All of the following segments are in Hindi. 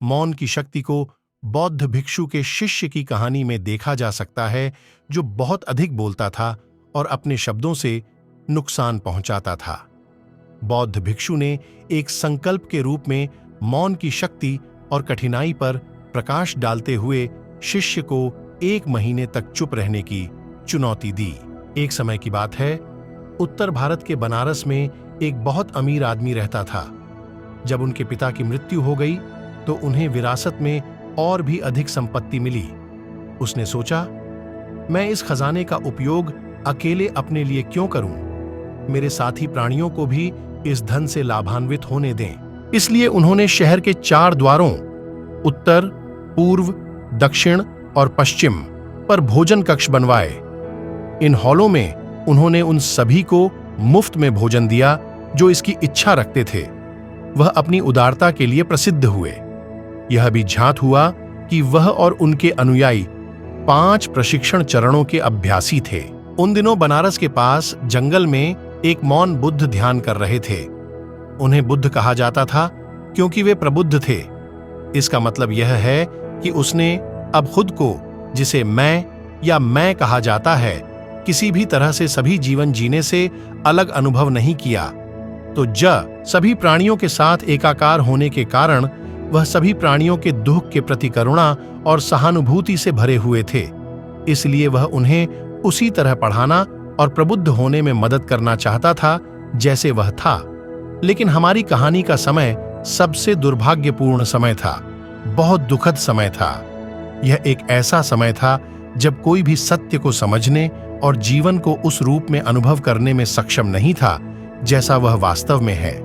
मौन की शक्ति को बौद्ध भिक्षु के शिष्य की कहानी में देखा जा सकता है, जो बहुत अधिक बोलता था और अपने शब्दों से नुकसान पहुंचाता था। बौद्ध भिक्षु ने एक संकल्प के रूप में मौन की शक्ति और कठिनाई पर प्रकाश डालते हुए शिष्य को 1 महीने तक चुप रहने की चुनौती दी। एक समय की बात है, उत्तर भारत के बनारस में एक बहुत अमीर आदमी रहता था। जब उनके पिता की मृत्यु हो गई तो उन्हें विरासत में और भी अधिक संपत्ति मिली। उसने सोचा, मैं इस खजाने का उपयोग अकेले अपने लिए क्यों करूं? मेरे साथी प्राणियों को भी इस धन से लाभान्वित होने दें। इसलिए उन्होंने शहर के 4 द्वारों उत्तर, पूर्व, दक्षिण और पश्चिम पर भोजन कक्ष बनवाए। इन हॉलों में उन्होंने उन सभी को मुफ्त में भोजन दिया जो इसकी इच्छा रखते थे। वह अपनी उदारता के लिए प्रसिद्ध हुए। यह भी ज्ञात हुआ कि वह और उनके अनुयायी 5 प्रशिक्षण चरणों के अभ्यासी थे। उन दिनों बनारस के पास जंगल में एक मौन बुद्ध ध्यान कर रहे थे। उन्हें बुद्ध कहा जाता था क्योंकि वे प्रबुद्ध थे। इसका मतलब यह है कि उसने अब खुद को, जिसे मैं कहा जाता है, किसी भी तरह से सभी जीवन जीने से अलग अनुभव नहीं किया। तो सभी प्राणियों के साथ एकाकार होने के कारण वह सभी प्राणियों के दुख के प्रति करुणा और सहानुभूति से भरे हुए थे। इसलिए वह उन्हें उसी तरह पढ़ाना और प्रबुद्ध होने में मदद करना चाहता था जैसे वह था। लेकिन हमारी कहानी का समय सबसे दुर्भाग्यपूर्ण समय था, बहुत दुखद समय था। यह एक ऐसा समय था जब कोई भी सत्य को समझने और जीवन को उस रूप में अनुभव करने में सक्षम नहीं था जैसा वह वास्तव में है।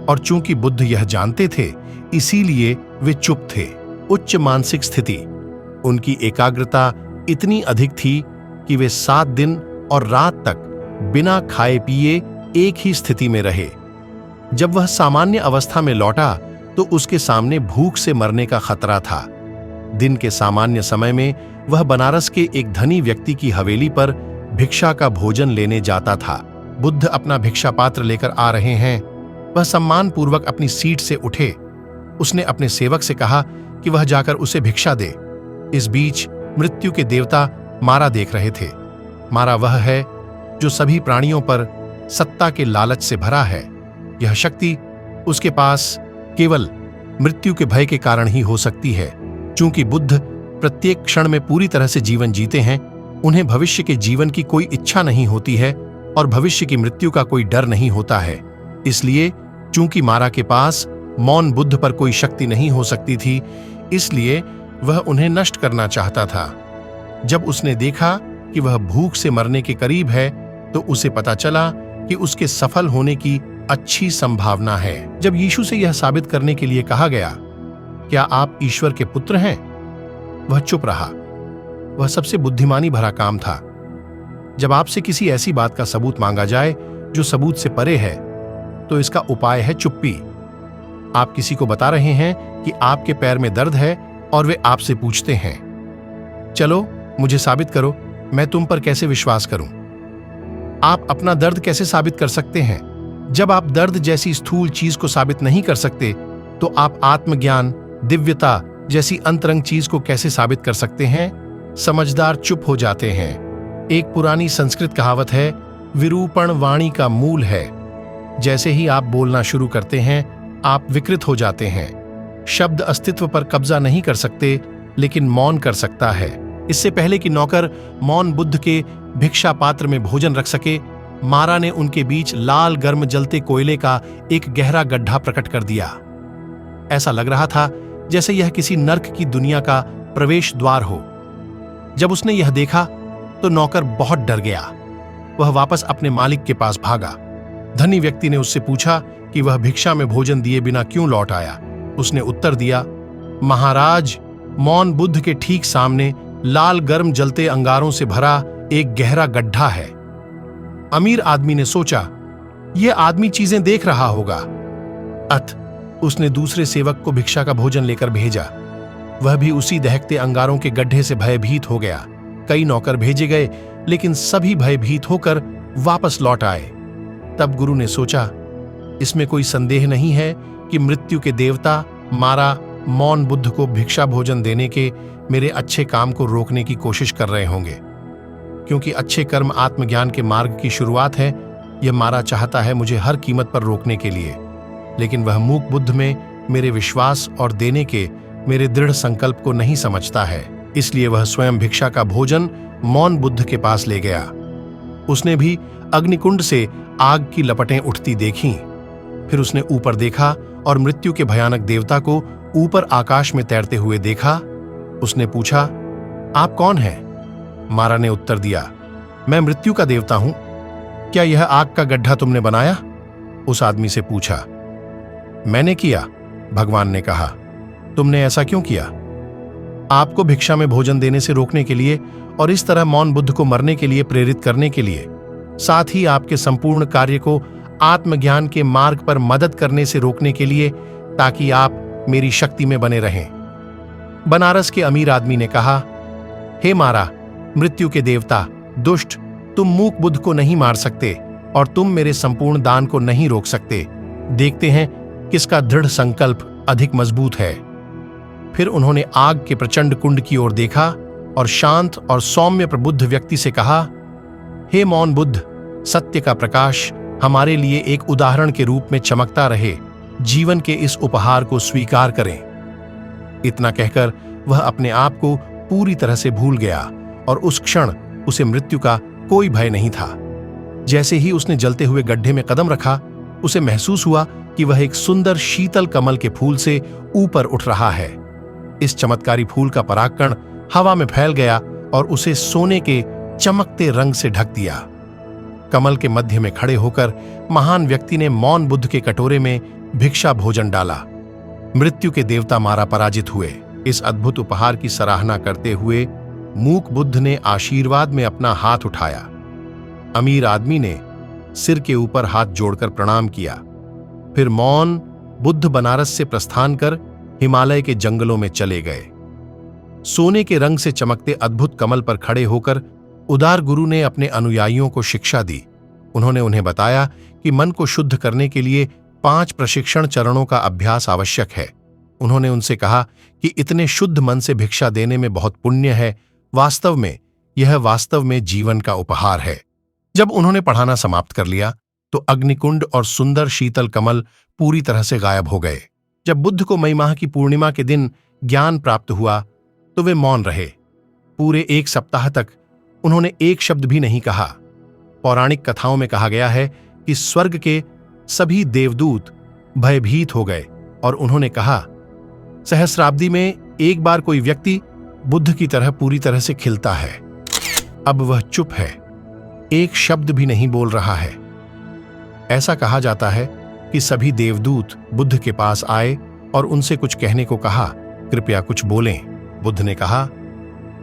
और चूंकि बुद्ध यह जानते थे, इसीलिए वे चुप थे। उच्च मानसिक स्थिति, उनकी एकाग्रता इतनी अधिक थी कि वे 7 दिन और रात तक बिना खाए पिए एक ही स्थिति में रहे। जब वह सामान्य अवस्था में लौटा तो उसके सामने भूख से मरने का खतरा था। दिन के सामान्य समय में वह बनारस के एक धनी व्यक्ति की हवेली पर भिक्षा का भोजन लेने जाता था। बुद्ध अपना भिक्षा पात्र लेकर आ रहे हैं। वह सम्मानपूर्वक अपनी सीट से उठे। उसने अपने सेवक से कहा कि वह जाकर उसे भिक्षा दे। इस बीच मृत्यु के देवता मारा देख रहे थे। मारा वह है जो सभी प्राणियों पर सत्ता के लालच से भरा है। यह शक्ति उसके पास केवल मृत्यु के भय के कारण ही हो सकती है। चूंकि बुद्ध प्रत्येक क्षण में पूरी तरह से जीवन जीते हैं, उन्हें भविष्य के जीवन की कोई इच्छा नहीं होती है और भविष्य की मृत्यु का कोई डर नहीं होता है। इसलिए चूंकि मारा के पास मौन बुद्ध पर कोई शक्ति नहीं हो सकती थी, इसलिए वह उन्हें नष्ट करना चाहता था। जब उसने देखा कि वह भूख से मरने के करीब है, तो उसे पता चला कि उसके सफल होने की अच्छी संभावना है। जब यीशु से यह साबित करने के लिए कहा गया, क्या आप ईश्वर के पुत्र हैं? वह चुप रहा। वह सबसे बुद्धिमानी भरा काम था। जब आपसे किसी ऐसी बात का सबूत मांगा जाए जो सबूत से परे है, तो इसका उपाय है चुप्पी। आप किसी को बता रहे हैं कि आपके पैर में दर्द है और वे आपसे पूछते हैं, चलो मुझे साबित करो, मैं तुम पर कैसे विश्वास करूं? आप अपना दर्द कैसे साबित कर सकते हैं? जब आप दर्द जैसी स्थूल चीज को साबित नहीं कर सकते, तो आप आत्मज्ञान, दिव्यता जैसी अंतरंग चीज को कैसे साबित कर सकते हैं? समझदार चुप हो जाते हैं। एक पुरानी संस्कृत कहावत है, विरूपण वाणी का मूल है। जैसे ही आप बोलना शुरू करते हैं, आप विकृत हो जाते हैं। शब्द अस्तित्व पर कब्जा नहीं कर सकते, लेकिन मौन कर सकता है। इससे पहले कि नौकर मौन बुद्ध के भिक्षा पात्र में भोजन रख सके, मारा ने उनके बीच लाल गर्म जलते कोयले का एक गहरा गड्ढा प्रकट कर दिया। ऐसा लग रहा था जैसे यह किसी नर्क की दुनिया का प्रवेश द्वार हो। जब उसने यह देखा तो नौकर बहुत डर गया। वह वापस अपने मालिक के पास भागा। धनी व्यक्ति ने उससे पूछा कि वह भिक्षा में भोजन दिए बिना क्यों लौट आया। उसने उत्तर दिया, महाराज, मौन बुद्ध के ठीक सामने लाल गर्म जलते अंगारों से भरा एक गहरा गड्ढा है। अमीर आदमी ने सोचा, यह आदमी चीजें देख रहा होगा। उसने दूसरे सेवक को भिक्षा का भोजन लेकर भेजा। वह भी उसी दहकते अंगारों के गड्ढे से भयभीत हो गया। कई नौकर भेजे गए, लेकिन सभी भयभीत होकर वापस लौट आए। तब गुरु ने सोचा, इसमें कोई संदेह नहीं है कि मृत्यु के देवता मारा मौन बुद्ध को भिक्षा भोजन देने के मेरे अच्छे काम को रोकने की कोशिश कर रहे होंगे। क्योंकि अच्छे कर्म आत्मज्ञान के मार्ग की शुरुआत है, यह मारा चाहता है मुझे हर कीमत पर रोकने के लिए। लेकिन वह मूक बुद्ध में मेरे विश्वास और देने के मेरे दृढ़ संकल्प को नहीं समझता है, इसलिए वह स्वयं भिक्षा का भोजन मौन बुद्ध के पास ले गया। उसने भी अग्निकुंड से आग की लपटें उठती देखीं। फिर उसने ऊपर देखा और मृत्यु के भयानक देवता को ऊपर आकाश में तैरते हुए देखा। उसने पूछा, आप कौन हैं? मारा ने उत्तर दिया, मैं मृत्यु का देवता हूं। क्या यह आग का गड्ढा तुमने बनाया? उस आदमी से पूछा। मैंने किया, भगवान ने कहा। तुमने ऐसा क्यों किया? आपको भिक्षा में भोजन देने से रोकने के लिए और इस तरह मौन बुद्ध को मरने के लिए प्रेरित करने के लिए, साथ ही आपके संपूर्ण कार्य को आत्मज्ञान के मार्ग पर मदद करने से रोकने के लिए, ताकि आप मेरी शक्ति में बने रहें। बनारस के अमीर आदमी ने कहा, हे मारा, मृत्यु के देवता, दुष्ट, तुम मूक बुद्ध को नहीं मार सकते और तुम मेरे संपूर्ण दान को नहीं रोक सकते। देखते हैं किसका दृढ़ संकल्प अधिक मजबूत है। फिर उन्होंने आग के प्रचंड कुंड की ओर देखा और शांत और सौम्य प्रबुद्ध व्यक्ति से कहा, हे मौन बुद्ध, सत्य का प्रकाश हमारे लिए एक उदाहरण के रूप में चमकता रहे। जीवन के इस उपहार को स्वीकार करें। इतना कहकर वह अपने आप को पूरी तरह से भूल गया और उस क्षण उसे मृत्यु का कोई भय नहीं था। जैसे ही उसने जलते हुए गड्ढे में कदम रखा, उसे महसूस हुआ कि वह एक सुंदर शीतल कमल के फूल से ऊपर उठ रहा है। इस चमत्कारी फूल का परागकण हवा में फैल गया और उसे सोने के चमकते रंग से ढक दिया। कमल के मध्य में खड़े होकर महान व्यक्ति ने मौन बुद्ध के कटोरे में भिक्षा भोजन डाला। मृत्यु के देवता मारा पराजित हुए। इस अद्भुत उपहार की सराहना करते हुए मूक बुद्ध ने आशीर्वाद में अपना हाथ उठाया। अमीर आदमी ने सिर के ऊपर हाथ जोड़कर प्रणाम किया। फिर मौन बुद्ध बनारस से प्रस्थान कर हिमालय के जंगलों में चले गए। सोने के रंग से चमकते अद्भुत कमल पर खड़े होकर उदार गुरु ने अपने अनुयायियों को शिक्षा दी। उन्होंने उन्हें बताया कि मन को शुद्ध करने के लिए 5 प्रशिक्षण चरणों का अभ्यास आवश्यक है। उन्होंने उनसे कहा कि इतने शुद्ध मन से भिक्षा देने में बहुत पुण्य है। वास्तव में जीवन का उपहार है। जब उन्होंने पढ़ाना समाप्त कर लिया तो अग्निकुंड और सुंदर शीतल कमल पूरी तरह से गायब हो गए। जब बुद्ध को मई माह की पूर्णिमा के दिन ज्ञान प्राप्त हुआ तो वे मौन रहे। पूरे 1 सप्ताह तक उन्होंने एक शब्द भी नहीं कहा। पौराणिक कथाओं में कहा गया है कि स्वर्ग के सभी देवदूत भयभीत हो गए और उन्होंने कहा, सहस्राब्दी में एक बार कोई व्यक्ति बुद्ध की तरह पूरी तरह से खिलता है। अब वह चुप है, एक शब्द भी नहीं बोल रहा है। ऐसा कहा जाता है कि सभी देवदूत बुद्ध के पास आए और उनसे कुछ कहने को कहा, कृपया कुछ बोलें। बुद्ध ने कहा,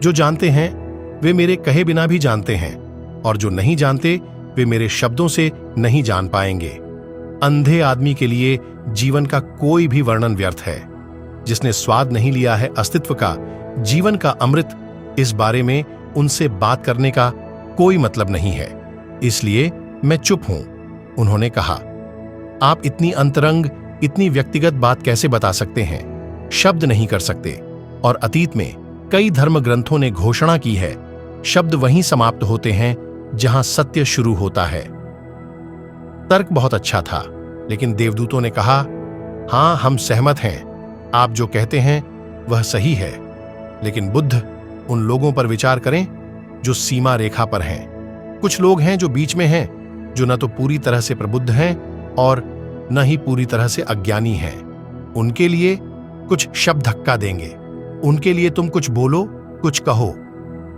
जो जानते हैं वे मेरे कहे बिना भी जानते हैं और जो नहीं जानते वे मेरे शब्दों से नहीं जान पाएंगे। अंधे आदमी के लिए जीवन का कोई भी वर्णन व्यर्थ है। जिसने स्वाद नहीं लिया है अस्तित्व का, जीवन का अमृत, इस बारे में उनसे बात करने का कोई मतलब नहीं है। इसलिए मैं चुप हूं। उन्होंने कहा, आप इतनी अंतरंग, इतनी व्यक्तिगत बात कैसे बता सकते हैं? शब्द नहीं कर सकते। और अतीत में कई धर्म ग्रंथों ने घोषणा की है, शब्द वहीं समाप्त होते हैं जहां सत्य शुरू होता है। तर्क बहुत अच्छा था, लेकिन देवदूतों ने कहा, हां, हम सहमत हैं, आप जो कहते हैं वह सही है। लेकिन बुद्ध, उन लोगों पर विचार करें जो सीमा रेखा पर हैं। कुछ लोग हैं जो बीच में हैं, जो न तो पूरी तरह से प्रबुद्ध हैं और न ही पूरी तरह से अज्ञानी हैं। उनके लिए कुछ शब्द धक्का देंगे। उनके लिए तुम कुछ बोलो, कुछ कहो,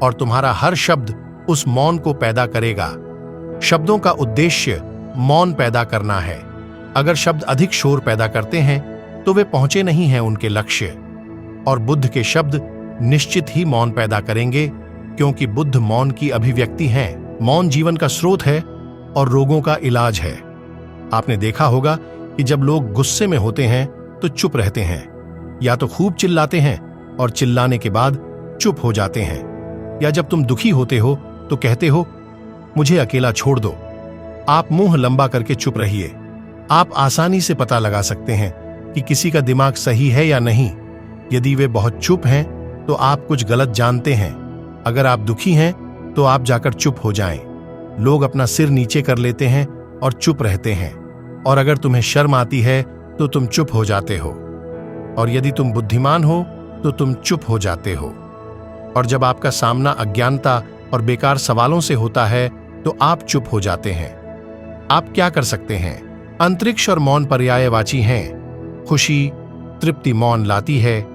और तुम्हारा हर शब्द उस मौन को पैदा करेगा। शब्दों का उद्देश्य मौन पैदा करना है। अगर शब्द अधिक शोर पैदा करते हैं तो वे पहुंचे नहीं हैं उनके लक्ष्य। और बुद्ध के शब्द निश्चित ही मौन पैदा करेंगे, क्योंकि बुद्ध मौन की अभिव्यक्ति हैं। मौन जीवन का स्रोत है और रोगों का इलाज है। आपने देखा होगा कि जब लोग गुस्से में होते हैं तो चुप रहते हैं, या तो खूब चिल्लाते हैं और चिल्लाने के बाद चुप हो जाते हैं, या जब तुम दुखी होते हो तो कहते हो, मुझे अकेला छोड़ दो। आप मुंह लंबा करके चुप रहिए। आप आसानी से पता लगा सकते हैं कि किसी का दिमाग सही है या नहीं, यदि वे बहुत चुप हैं तो आप कुछ गलत जानते हैं। अगर आप दुखी हैं तो आप जाकर चुप हो जाएं। लोग अपना सिर नीचे कर लेते हैं और चुप रहते हैं, और अगर तुम्हें शर्म आती है तो तुम चुप हो जाते हो, और यदि तुम बुद्धिमान हो तो तुम चुप हो जाते हो। और जब आपका सामना अज्ञानता और बेकार सवालों से होता है तो आप चुप हो जाते हैं। आप क्या कर सकते हैं? अंतरिक्ष और मौन पर्यायवाची हैं। खुशी, तृप्ति मौन लाती है,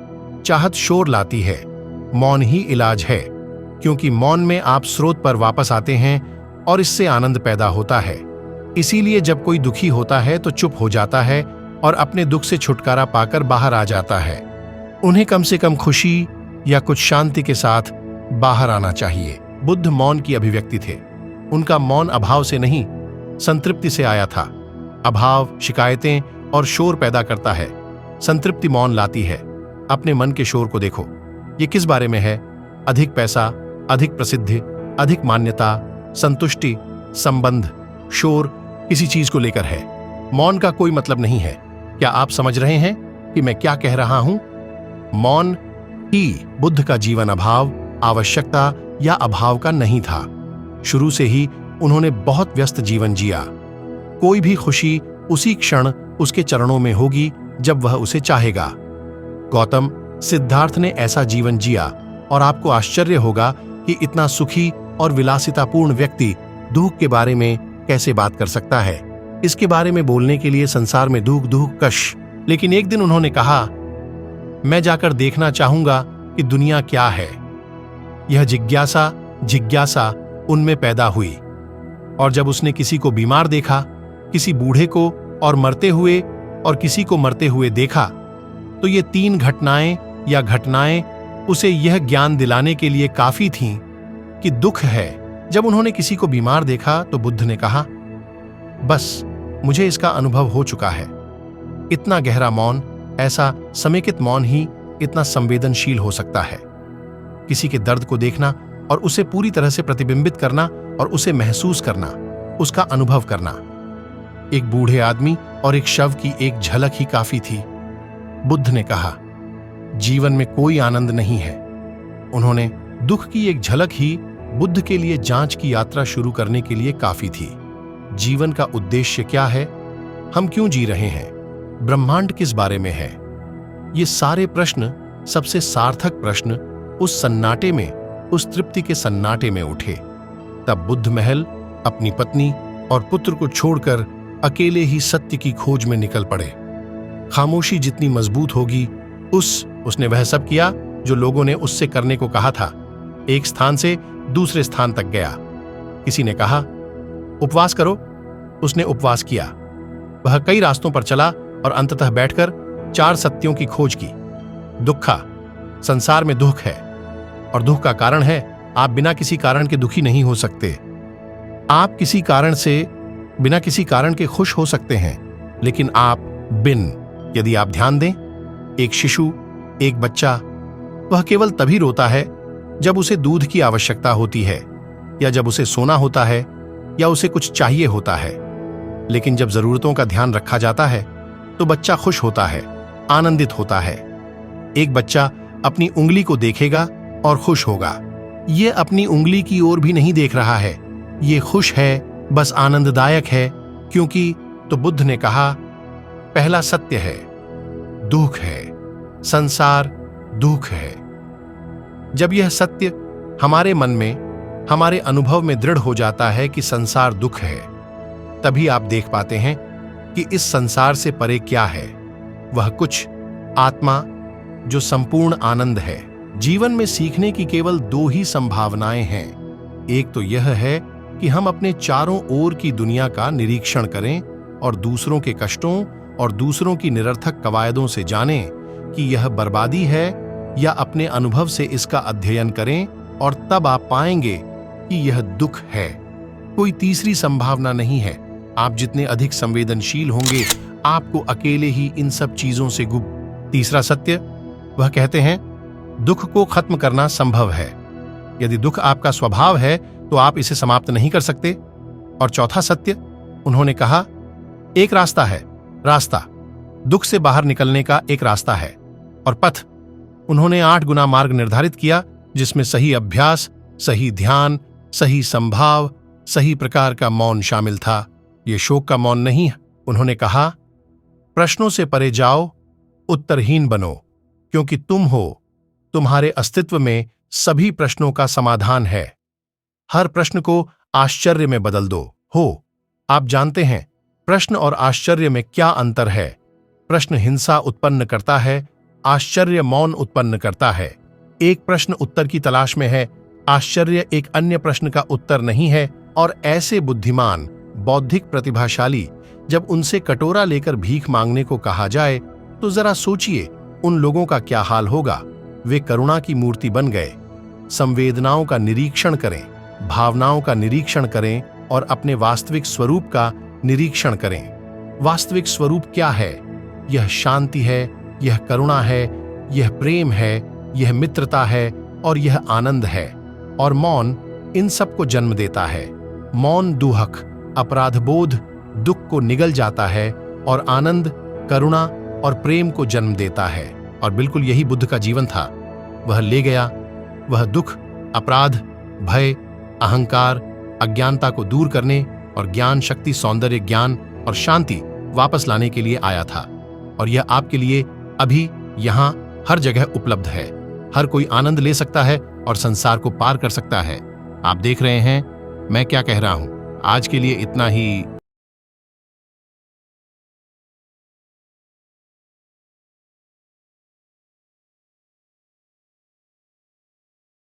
चाहत शोर लाती है। मौन ही इलाज है, क्योंकि मौन में आप स्रोत पर वापस आते हैं और इससे आनंद पैदा होता है। इसीलिए जब कोई दुखी होता है तो चुप हो जाता है और अपने दुख से छुटकारा पाकर बाहर आ जाता है। उन्हें कम से कम खुशी या कुछ शांति के साथ बाहर आना चाहिए। बुद्ध मौन की अभिव्यक्ति थे। उनका मौन अभाव से नहीं, संतृप्ति से आया था। अभाव शिकायतें और शोर पैदा करता है, संतृप्ति मौन लाती है। अपने मन के शोर को देखो। ये किस बारे में है? अधिक पैसा, अधिक प्रसिद्धि, अधिक मान्यता, संतुष्टि, संबंध। शोर किसी चीज को लेकर है। मौन का कोई मतलब नहीं है। क्या आप समझ रहे हैं कि मैं क्या कह रहा हूं? मौन ही बुद्ध का जीवन अभाव, आवश्यकता या अभाव का नहीं था। शुरू से ही उन्होंने बहुत व्यस्त जीवन जिया। कोई भी खुशी उसी क्षण उसके चरणों में होगी जब वह उसे चाहेगा। गौतम, सिद्धार्थ ने ऐसा जीवन जिया, और आपको आश्चर्य होगा कि इतना सुखी और विलासितापूर्ण व्यक्ति दुख के बारे में कैसे बात कर सकता है। इसके बारे में बोलने के लिए संसार में दुख दुख कश। लेकिन एक दिन उन्होंने कहा, मैं जाकर देखना चाहूंगा कि दुनिया क्या है। यह जिज्ञासा उनमें पैदा हुई, और जब उसने किसी को बीमार देखा, किसी बूढ़े को और मरते हुए, और किसी को मरते हुए देखा, तो ये तीन घटनाएं उसे यह ज्ञान दिलाने के लिए काफी थीं कि दुख है। जब उन्होंने किसी को बीमार देखा तो बुद्ध ने कहा, बस मुझे इसका अनुभव हो चुका है। इतना गहरा मौन, ऐसा समेकित मौन ही इतना संवेदनशील हो सकता है। किसी के दर्द को देखना और उसे पूरी तरह से प्रतिबिंबित करना और उसे महसूस करना, उसका अनुभव करना। एक बूढ़े आदमी और एक शव की एक झलक ही काफी थी। बुद्ध ने कहा, जीवन में कोई आनंद नहीं है। उन्होंने दुख की एक झलक ही बुद्ध के लिए जांच की यात्रा शुरू करने के लिए काफी थी। जीवन का उद्देश्य क्या है? हम क्यों जी रहे हैं? ब्रह्मांड किस बारे में है? ये सारे प्रश्न, सबसे सार्थक प्रश्न, उस सन्नाटे में, उस तृप्ति के सन्नाटे में उठे। तब बुद्ध महल अपनी पत्नी और पुत्र को छोड़कर अकेले ही सत्य की खोज में निकल पड़े। खामोशी जितनी मजबूत होगी, उसने वह सब किया जो लोगों ने उससे करने को कहा था। एक स्थान से दूसरे स्थान तक गया। किसी ने कहा, उपवास करो। उसने उपवास किया। वह कई रास्तों पर चला और अंततः बैठकर 4 सत्यों की खोज की। दुखा, संसार में दुख है, और दुख का कारण है, आप बिना किसी कारण के दुखी नहीं हो सकते। आप बिना किसी कारण के खुश हो सकते हैं, लेकिन आप यदि आप ध्यान दें, एक शिशु, एक बच्चा, वह केवल तभी रोता है जब उसे दूध की आवश्यकता होती है, या जब उसे सोना होता है, या उसे कुछ चाहिए होता है। लेकिन जब जरूरतों का ध्यान रखा जाता है तो बच्चा खुश होता है, आनंदित होता है। एक बच्चा अपनी उंगली को देखेगा और खुश होगा। ये अपनी उंगली की ओर भी नहीं देख रहा है, ये खुश है, बस आनंददायक है। क्योंकि तो बुद्ध ने कहा, पहला सत्य है, दुख है, संसार दुख है। जब यह सत्य हमारे मन में, हमारे अनुभव में दृढ़ हो जाता है कि संसार दुख है, तभी आप देख पाते हैं कि इस संसार से परे क्या है। वह कुछ आत्मा जो संपूर्ण आनंद है। जीवन में सीखने की केवल 2 ही संभावनाएं हैं। एक तो यह है कि हम अपने चारों ओर की दुनिया का निरीक्षण करें और दूसरों के कष्टों और दूसरों की निरर्थक कवायदों से जानें कि यह बर्बादी है, या अपने अनुभव से इसका अध्ययन करें, और तब आप पाएंगे कि यह दुख है। कोई तीसरी संभावना नहीं है। आप जितने अधिक संवेदनशील होंगे, आपको अकेले ही इन सब चीजों से तीसरा सत्य, वह कहते हैं, दुख को खत्म करना संभव है। यदि दुख आपका स्वभाव है तो आप इसे समाप्त नहीं कर सकते। और चौथा सत्य, उन्होंने कहा, एक रास्ता है। रास्ता दुख से बाहर निकलने का एक रास्ता है, और पथ उन्होंने 8 गुना मार्ग निर्धारित किया, जिसमें सही अभ्यास, सही ध्यान, सही संभाव, सही प्रकार का मौन शामिल था। ये शोक का मौन नहीं। उन्होंने कहा, प्रश्नों से परे जाओ, उत्तरहीन बनो, क्योंकि तुम हो, तुम्हारे अस्तित्व में सभी प्रश्नों का समाधान है। हर प्रश्न को आश्चर्य में बदल दो। हो, आप जानते हैं प्रश्न और आश्चर्य में क्या अंतर है? प्रश्न हिंसा उत्पन्न करता है, आश्चर्य मौन उत्पन्न करता है। एक प्रश्न उत्तर की तलाश में है, आश्चर्य एक अन्य प्रश्न का उत्तर नहीं है। और ऐसे बुद्धिमान, बौद्धिक प्रतिभाशाली जब उनसे कटोरा लेकर भीख मांगने को कहा जाए तो जरा सोचिए उन लोगों का क्या हाल होगा। वे करुणा की मूर्ति बन गए। संवेदनाओं का निरीक्षण करें, भावनाओं का निरीक्षण करें और अपने वास्तविक स्वरूप का निरीक्षण करें। वास्तविक स्वरूप क्या है? यह शांति है, यह करुणा है, यह प्रेम है, यह मित्रता है और यह आनंद है। और मौन इन सब को जन्म देता है। मौन दुहक, अपराधबोध, दुख को निगल जाता है और आनंद, करुणा और प्रेम को जन्म देता है। और बिल्कुल यही बुद्ध का जीवन था। वह ले गया, वह दुख, अपराध, भय, अहंकार, अज्ञानता को दूर करने और ज्ञान, शक्ति, सौंदर्य, ज्ञान और शांति वापस लाने के लिए आया था। और यह आपके लिए अभी यहां हर जगह उपलब्ध है। हर कोई आनंद ले सकता है और संसार को पार कर सकता है। आप देख रहे हैं मैं क्या कह रहा हूं। आज के लिए इतना ही।